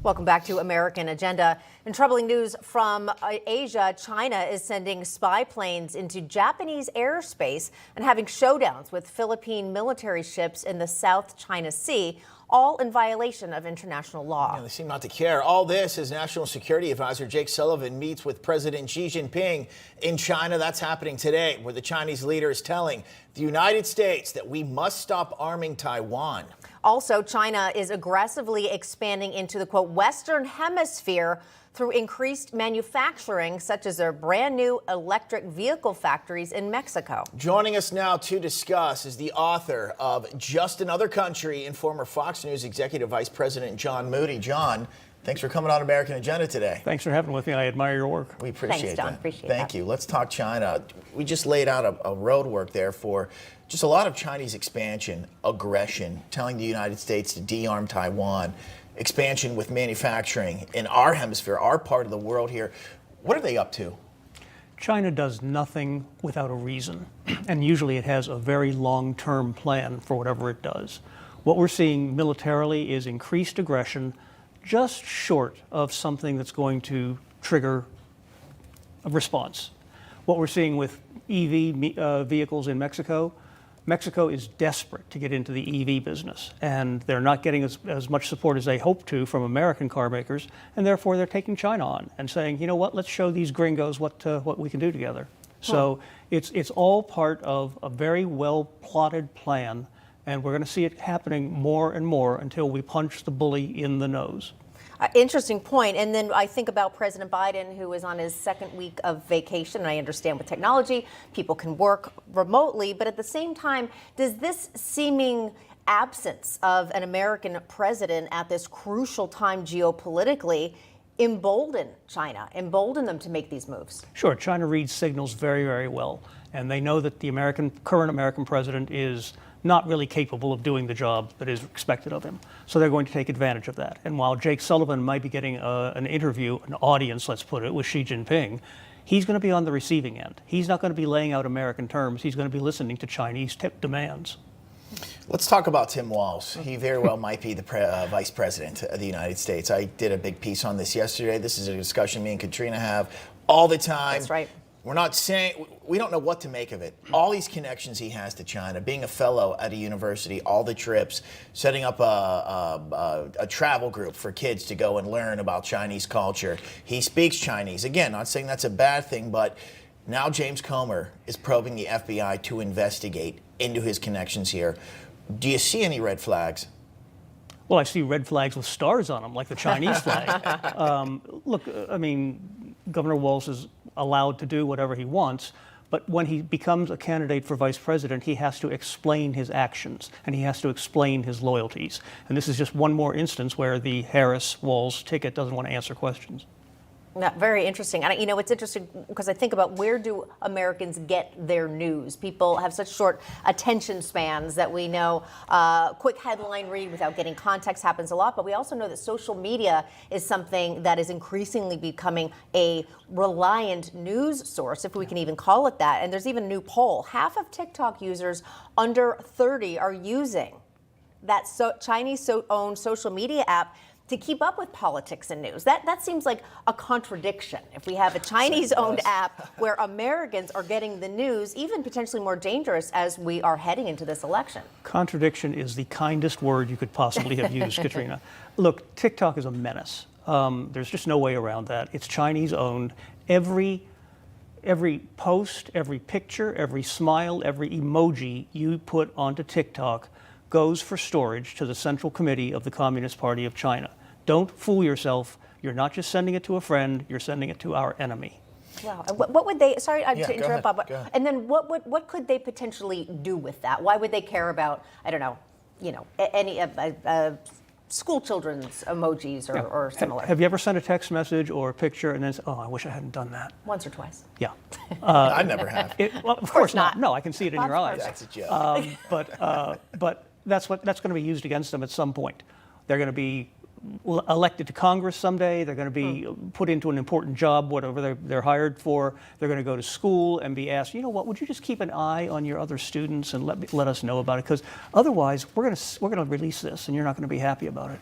Welcome back to American Agenda. In troubling news from Asia, China is sending spy planes into Japanese airspace and having showdowns with Philippine military ships in the South China Sea, all in violation of international law. Yeah, they seem not to care. All this as National Security Advisor Jake Sullivan meets with President Xi Jinping in China. That's happening today, where the Chinese leader is telling the United States that we must stop arming Taiwan. Also, China is aggressively expanding into the, quote, Western Hemisphere through increased manufacturing, such as their brand new electric vehicle factories in Mexico. Joining us now to discuss is the author of Just Another Country and former Fox News Executive Vice President John Moody. John, thanks for coming on American Agenda today. Thanks for having with me. I admire your work. We appreciate Thanks, John. that. Appreciate Thank that. you. Let's talk China. We just laid out a road work there for just a lot of Chinese expansion, aggression, telling the United States to de-arm Taiwan, expansion with manufacturing in our hemisphere, our part of the world here. What are they up to? China does nothing without a reason, and usually it has a very long-term plan for whatever it does. What we're seeing militarily is increased aggression, just short of something that's going to trigger a response. What we're seeing with EV vehicles in Mexico, Mexico is desperate to get into the EV business, and they're not getting as much support as they hope to from American car makers, and therefore they're taking China on and saying, you know what, let's show these gringos what we can do together. So it's all part of a very well-plotted plan, and we're going to see it happening more and more until we punch the bully in the nose. Interesting point. And then I think about President Biden, who is on his second week of vacation. And I understand with technology, people can work remotely. But at the same time, does this seeming absence of an American president at this crucial time geopolitically embolden China, embolden them to make these moves? Sure. China reads signals very, very well. And they know that the current American president is not really capable of doing the job that is expected of him. So they're going to take advantage of that. And while Jake Sullivan might be getting an interview, an audience, let's put it, with Xi Jinping, he's going to be on the receiving end. He's not going to be laying out American terms. He's going to be listening to Chinese demands. Let's talk about Tim Walz. He very well might be the Vice President of the United States. I did a big piece on this yesterday. This is a discussion me and Katrina have all the time. That's right. We're not saying, we don't know what to make of it. All these connections he has to China, being a fellow at a university, all the trips, setting up a travel group for kids to go and learn about Chinese culture. He speaks Chinese. Again, not saying that's a bad thing, but now James Comer is probing the FBI to investigate into his connections here. Do you see any red flags? Well, I see red flags with stars on them, like the Chinese flag. Look, I mean, Governor Walz is allowed to do whatever he wants, but when he becomes a candidate for vice president, he has to explain his actions and he has to explain his loyalties. And this is just one more instance where the Harris-Walz ticket doesn't want to answer questions. Very interesting. And you know, it's interesting because I think about where do Americans get their news? People have such short attention spans that we know quick headline read without getting context happens a lot. But we also know that social media is something that is increasingly becoming a reliant news source, if we can even call it that. And there's even a new poll. Half of TikTok users under 30 are using that Chinese-owned social media app to keep up with politics and news. That seems like a contradiction. If we have a Chinese-owned app where Americans are getting the news, even potentially more dangerous as we are heading into this election. Contradiction is the kindest word you could possibly have used, Katrina. Look, TikTok is a menace. There's just no way around that. It's Chinese-owned. Every post, every picture, every smile, every emoji you put onto TikTok goes for storage to the Central Committee of the Communist Party of China. Don't fool yourself. You're not just sending it to a friend, you're sending it to our enemy. Wow. And what would they, sorry to interrupt, Bob, go ahead. And then what could they potentially do with that? Why would they care about, I don't know, any school children's emojis or similar? Have you ever sent a text message or a picture and then said, oh, I wish I hadn't done that? Once or twice. Yeah. I never have. Well, of course not. not. No, I can see it in your eyes. That's a joke. But that's going to be used against them at some point. They're going to be elected to Congress someday. They're going to be put into an important job, whatever they're hired for. They're going to go to school and be asked, you know what, would you just keep an eye on your other students and let us know about it? Because otherwise, we're going to release this, and you're not going to be happy about it.